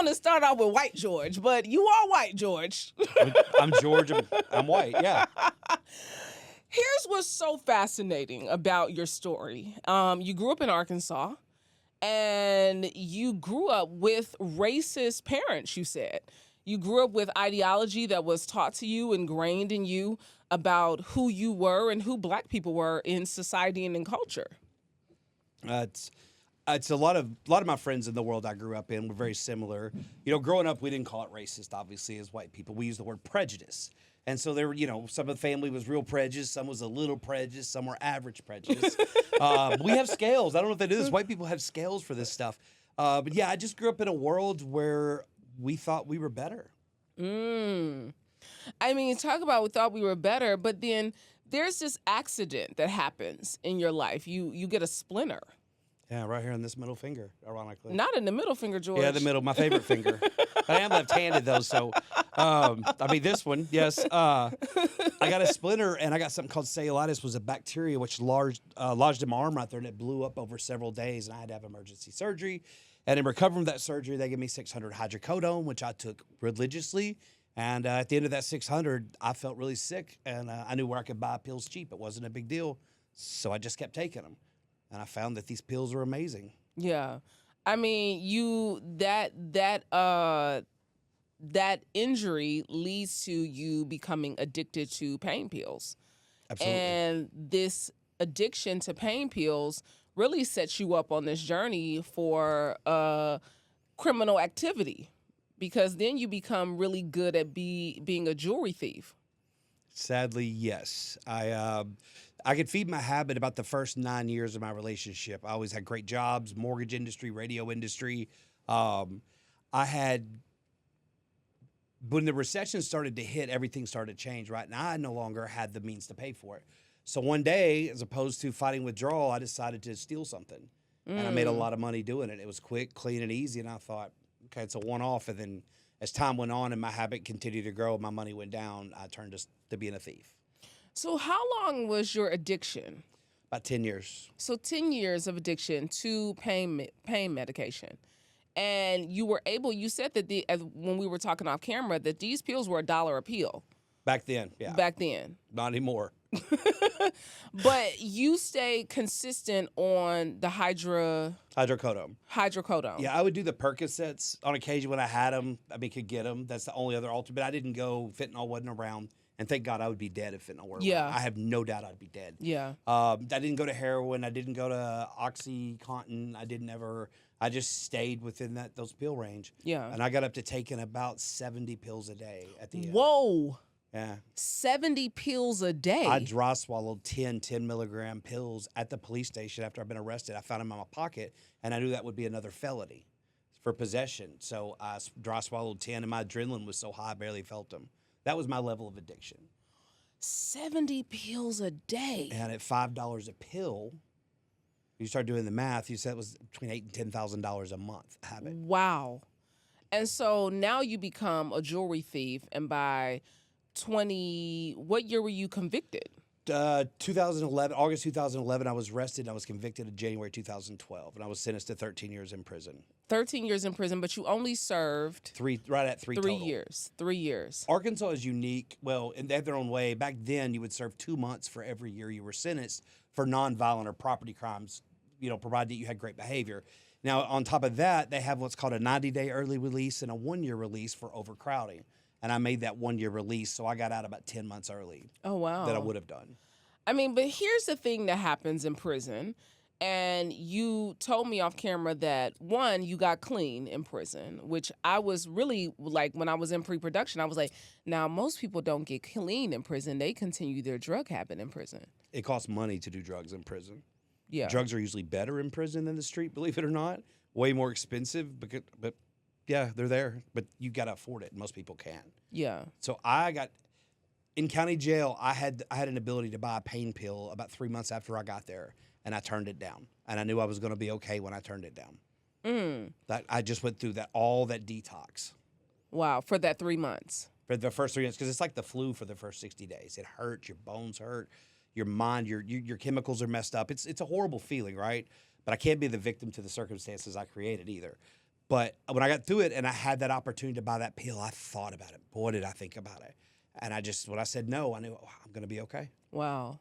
want to start off with White George, but you are White George. I'm George. I'm white. Yeah. Here's what's so fascinating about your story. You grew up in Arkansas, and you grew up with racist parents, you said. You grew up with ideology that was taught to you, ingrained in you about who you were and who Black people were in society and in culture. It's a lot of my friends in the world I grew up in were very similar. Growing up, we didn't call it racist, obviously, as white people. We used the word prejudice. And so there were, some of the family was real prejudice, some was a little prejudice, some were average prejudice. We have scales. I don't know if they do this. White people have scales for this stuff. But yeah, I just grew up in a world where we thought we were better. I mean, talk about we thought we were better, but then there's this accident that happens in your life. You get a splinter. Yeah, right here on this middle finger, ironically. Not in the middle finger, George. Yeah, the middle, my favorite finger. I am left-handed, though, so, this one, yes. I got a splinter, and I got something called cellulitis, was a bacteria which lodged in my arm right there, and it blew up over several days, and I had to have emergency surgery. And in recovering from that surgery, they gave me 600 hydrocodone, which I took religiously. And at the end of that 600, I felt really sick, and I knew where I could buy pills cheap. It wasn't a big deal, so I just kept taking them. And I found that these pills are amazing. Yeah. I mean, that injury leads to you becoming addicted to pain pills. Absolutely. And this addiction to pain pills really sets you up on this journey for criminal activity, because then you become really good at being a jewelry thief. Sadly, yes. I could feed my habit about the first 9 years of my relationship. I always had great jobs, mortgage industry, radio industry. When the recession started to hit, everything started to change, right? And I no longer had the means to pay for it. So one day, as opposed to fighting withdrawal, I decided to steal something. And I made a lot of money doing it. It was quick, clean, and easy. And I thought, okay, it's a one-off. And then as time went on and my habit continued to grow, my money went down, I turned to being a thief. So how long was your addiction? About 10 years. So 10 years of addiction to pain medication. And you said that when we were talking off camera, that these pills were $1 a pill. Back then, yeah. Back then. Not anymore. But you stayed consistent on the hydrocodone. Hydrocodone. Yeah, I would do the Percocets on occasion when I had them. Could get them. That's the only other alternate. But I didn't go. Fentanyl wasn't around. And thank God I would be dead if fentanyl were around. Yeah. I have no doubt I'd be dead. Yeah. I didn't go to heroin. I didn't go to OxyContin. I just stayed within those pill range. Yeah. And I got up to taking about 70 pills a day at the end. Whoa. Yeah. 70 pills a day. I dry swallowed 10 milligram pills at the police station after I'd been arrested. I found them in my pocket, and I knew that would be another felony for possession. So I dry swallowed 10, and my adrenaline was so high I barely felt them. That was my level of addiction. 70 pills a day. And at $5 a pill, you start doing the math, you said it was between $8,000 and $10,000 a month habit. Wow. And so now you become a jewelry thief, and by what year were you convicted? 2011, August 2011, I was arrested. I was convicted in January 2012, and I was sentenced to 13 years in prison. 13 years in prison, but you only served right at three total. 3 years. Arkansas is unique. Well, and they have their own way. Back then, you would serve 2 months for every year you were sentenced for nonviolent or property crimes, provided that you had great behavior. Now, on top of that, they have what's called a 90-day early release and a 1-year release for overcrowding. And I made that 1-year release, so I got out about 10 months early. Oh, wow. That I would have done. I mean, but here's the thing that happens in prison. And you told me off camera that, one, you got clean in prison, which I was really, like, when I was in pre-production, I was like, now, most people don't get clean in prison. They continue their drug habit in prison. It costs money to do drugs in prison. Yeah. Drugs are usually better in prison than the street, believe it or not. Way more expensive, but yeah, they're there. But you got to afford it. Most people can't. Yeah. So in county jail, I had an ability to buy a pain pill about 3 months after I got there, and I turned it down. And I knew I was going to be okay when I turned it down. That I just went through all that detox. Wow, for that 3 months. For the first 3 months, because it's like the flu for the first 60 days. It hurts, your bones hurt, your mind, your chemicals are messed up. It's a horrible feeling, right? But I can't be the victim to the circumstances I created either. But when I got through it and I had that opportunity to buy that pill, I thought about it. Boy, did I think about it. And when I said no, I knew, oh, I'm going to be okay. Wow.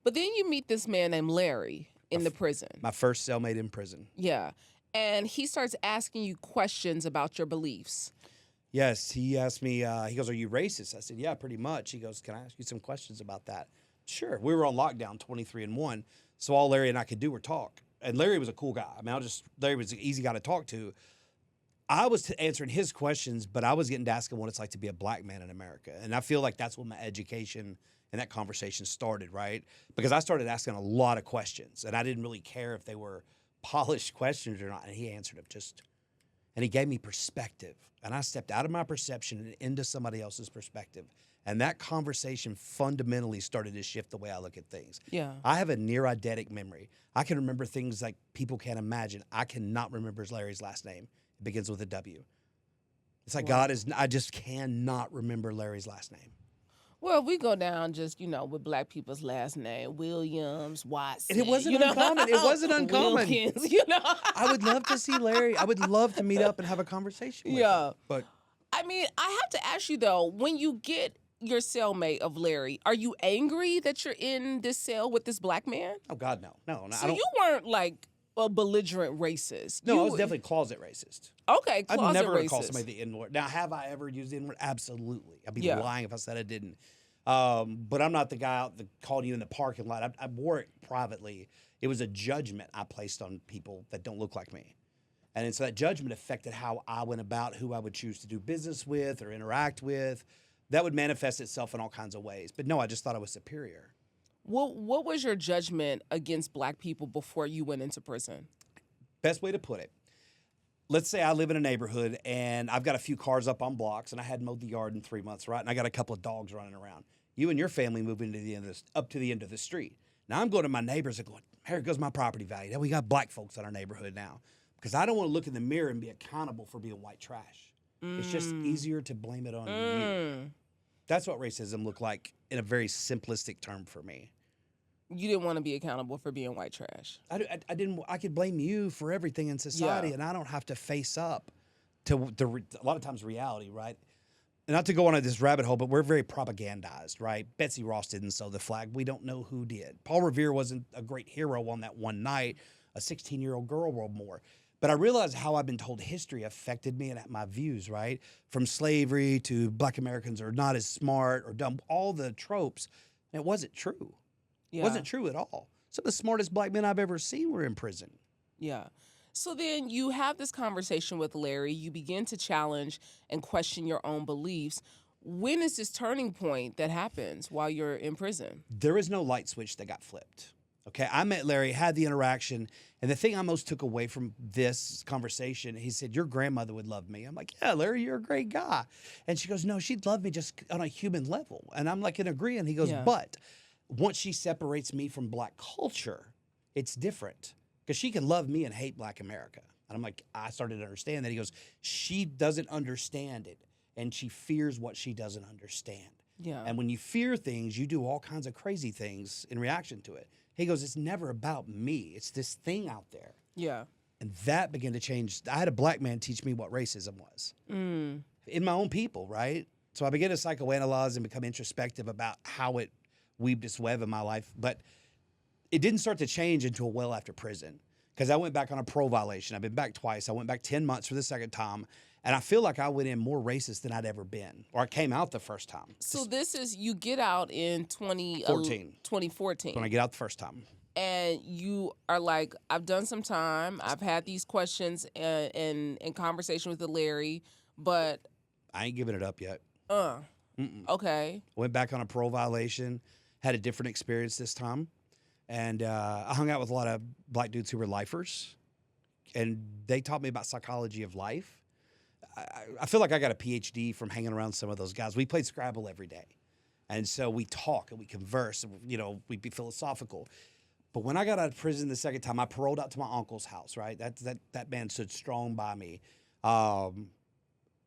But then you meet this man named Larry in the prison. My first cellmate in prison. Yeah. And he starts asking you questions about your beliefs. Yes, he asked me, he goes, are you racist? I said, yeah, pretty much. He goes, can I ask you some questions about that? Sure. We were on lockdown 23-1. So all Larry and I could do were talk. And Larry was a cool guy. I mean, Larry was an easy guy to talk to. I was answering his questions, but I was getting to ask him what it's like to be a black man in America. And I feel like that's when my education and that conversation started, right? Because I started asking a lot of questions, and I didn't really care if they were polished questions or not. And he answered them and he gave me perspective. And I stepped out of my perception and into somebody else's perspective. And that conversation fundamentally started to shift the way I look at things. Yeah. I have a near eidetic memory. I can remember things like people can't imagine. I cannot remember Larry's last name. It begins with a W. It's like I just cannot remember Larry's last name. Well, we go down just, with black people's last name, Williams, Watson. And it wasn't uncommon. It wasn't uncommon. Wilkins, I would love to see Larry. I would love to meet up and have a conversation with him. But I mean, I have to ask you though, when you get your cellmate of Larry, are you angry that you're in this cell with this black man? Oh God, no. No. So you weren't like a belligerent racist. No, I was definitely closet racist. Okay, closet racist. I've never called somebody the N-word. Now, have I ever used the N-word? Absolutely. I'd be lying if I said I didn't. But I'm not the guy out calling you in the parking lot. I wore it privately. It was a judgment I placed on people that don't look like me. And so that judgment affected how I went about who I would choose to do business with or interact with. That would manifest itself in all kinds of ways. But no, I just thought I was superior. What was your judgment against black people before you went into prison? Best way to put it. Let's say I live in a neighborhood and I've got a few cars up on blocks and I hadn't mowed the yard in 3 months, right? And I got a couple of dogs running around. You and your family move into up to the end of the street. Now I'm going to my neighbors and going, here goes my property value. Now we got black folks in our neighborhood now. Because I don't want to look in the mirror and be accountable for being white trash. It's just easier to blame it on you. That's what racism looked like in a very simplistic term for me. You didn't want to be accountable for being white trash. I didn't. I could blame you for everything in society, and I don't have to face up to a lot of times reality, right? And not to go on this rabbit hole, but we're very propagandized, right? Betsy Ross didn't sew the flag. We don't know who did. Paul Revere wasn't a great hero on that one night. A 16-year-old girl wrote more. But I realized how I've been told history affected me and my views, right? From slavery to black Americans are not as smart or dumb, all the tropes. And it wasn't true. It wasn't true at all. Some of the smartest black men I've ever seen were in prison. Yeah. So then you have this conversation with Larry. You begin to challenge and question your own beliefs. When is this turning point that happens while you're in prison? There is no light switch that got flipped. Okay, I met Larry, had the interaction, and the thing I most took away from this conversation, he said, your grandmother would love me. I'm like, yeah, Larry, you're a great guy. And she goes, no, she'd love me just on a human level. And I'm like, in agreeing. He goes, but once she separates me from black culture, it's different. Because she can love me and hate black America. And I'm like, I started to understand that. He goes, she doesn't understand it, and she fears what she doesn't understand. Yeah. And when you fear things, you do all kinds of crazy things in reaction to it. He goes, it's never about me. It's this thing out there. Yeah. And that began to change. I had a black man teach me what racism was in my own people, right? So I began to psychoanalyze and become introspective about how it weaved its web in my life. But it didn't start to change until well after prison, because I went back on a parole violation. I've been back twice. I went back 10 months for the second time. And I feel like I went in more racist than I'd ever been, or I came out the first time. So this is, you get out in 2014. When I get out the first time. And you are like, I've done some time. I've had these questions in conversation with the Larry, but I ain't giving it up yet. Okay. Went back on a parole violation, had a different experience this time. And I hung out with a lot of black dudes who were lifers. And they taught me about psychology of life. I feel like I got a PhD from hanging around some of those guys. We played Scrabble every day. And so we talk and we converse. And, we'd be philosophical. But when I got out of prison the second time, I paroled out to my uncle's house, right? That man stood strong by me. And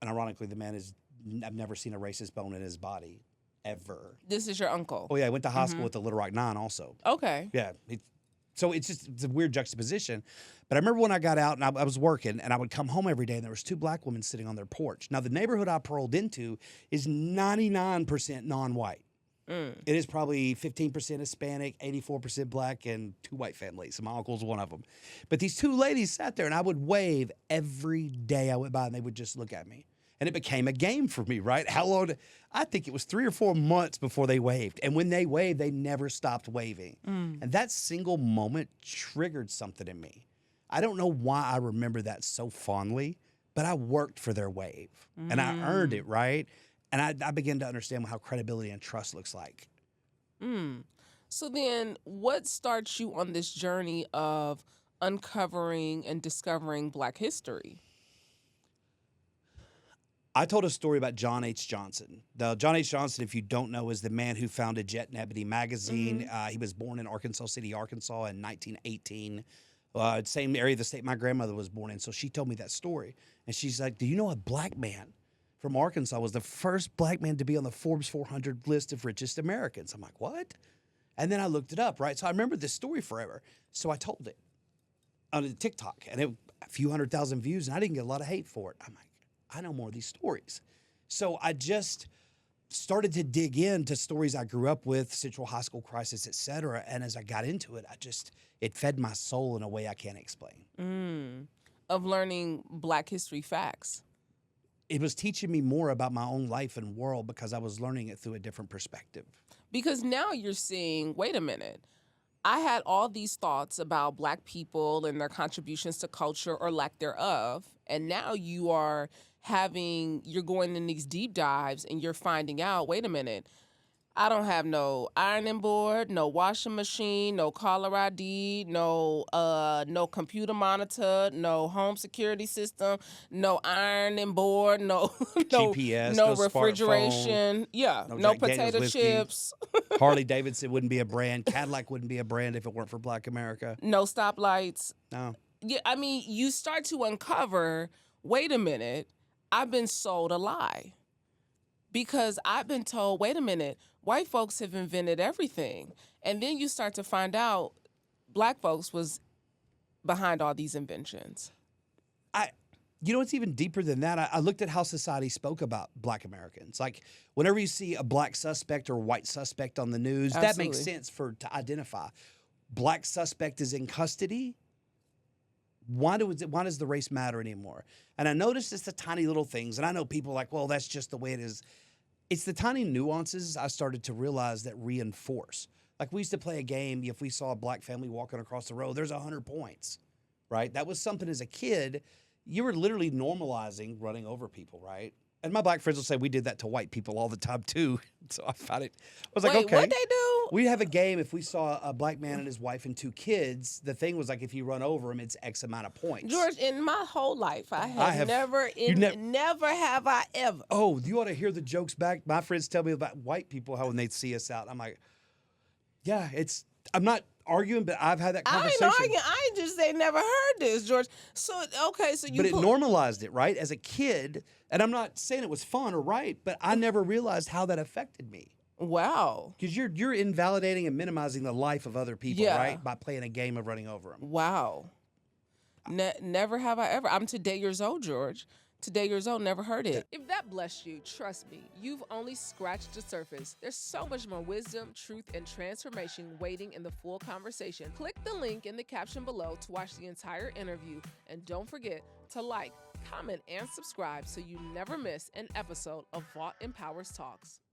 ironically, the man I've never seen a racist bone in his body, ever. This is your uncle? Oh, yeah. I went to high school with the Little Rock Nine also. Okay. Yeah. So it's a weird juxtaposition. But I remember when I got out and I was working and I would come home every day and there was 2 black women sitting on their porch. Now, the neighborhood I paroled into is 99% non-white. It is probably 15% Hispanic, 84% black, and 2 white families. And my uncle's one of them. But these 2 ladies sat there and I would wave every day I went by and they would just look at me. And it became a game for me, right? How long? I think it was 3 or 4 months before they waved. And when they waved, they never stopped waving. And that single moment triggered something in me. I don't know why I remember that so fondly, but I worked for their wave. And I earned it, right? And I began to understand how credibility and trust looks like. So then what starts you on this journey of uncovering and discovering Black history? I told a story about John H. Johnson. John H. Johnson, if you don't know, is the man who founded Jet and Ebony magazine. He was born in Arkansas City, Arkansas in 1918. Same area of the state my grandmother was born in. So she told me that story. And she's like, do you know a black man from Arkansas was the first black man to be on the Forbes 400 list of richest Americans? I'm like, what? And then I looked it up, right? So I remember this story forever. So I told it on TikTok. And a few 100,000 views. And I didn't get a lot of hate for it. I'm like, I know more of these stories. So I just started to dig into stories I grew up with, Central High School crisis, et cetera. And as I got into it, it fed my soul in a way I can't explain. Of learning Black history facts. It was teaching me more about my own life and world because I was learning it through a different perspective. Because now you're seeing, wait a minute, I had all these thoughts about Black people and their contributions to culture or lack thereof. And now you're going in these deep dives and you're finding out, wait a minute, I don't have no ironing board, no washing machine, no caller ID, no computer monitor, no home security system, no ironing board, no GPS, no no refrigeration, smartphone, no Jack Daniel's potato whiskey. chips, Harley Davidson wouldn't be a brand. Cadillac wouldn't be a brand if it weren't for Black America. no stoplights. No. Yeah, I mean, you start to uncover, wait a minute, I've been sold a lie. Because I've been told, wait a minute, white folks have invented everything. And then you start to find out Black folks was behind all these inventions. You know, it's even deeper than that. I looked at how society spoke about Black Americans. Like, whenever you see a Black suspect or white suspect on the news, that makes sense to identify. Black suspect is in custody. Why does the race matter anymore? And I noticed it's the tiny little things. And I know people are like, well, that's just the way it is. It's the tiny nuances I started to realize that reinforce. Like, we used to play a game. If we saw a Black family walking across the road, there's 100 points, right? That was something as a kid, you were literally normalizing running over people, right? And my Black friends will say we did that to white people all the time too. So I found it. I was like, okay. What'd they do? We have a game. If we saw a Black man and his wife and 2 kids, the thing was like, if you run over him, it's X amount of points. George, in my whole life, never have I ever. Oh, you ought to hear the jokes back. My friends tell me about white people, how when they see us out, I'm like, yeah, I'm not arguing, but I've had that conversation. I ain't arguing. I just say never heard this, George. So, okay, so But it normalized it, right? As a kid, and I'm not saying it was fun or right, but I never realized how that affected me. Wow. Because you're invalidating and minimizing the life of other people, right? By playing a game of running over them. Wow. Never have I ever. I'm today years old, George. Today years old, never heard it. If that blessed you, trust me, you've only scratched the surface. There's so much more wisdom, truth, and transformation waiting in the full conversation. Click the link in the caption below to watch the entire interview. And don't forget to like, comment, and subscribe so you never miss an episode of Vault Empowers Talks.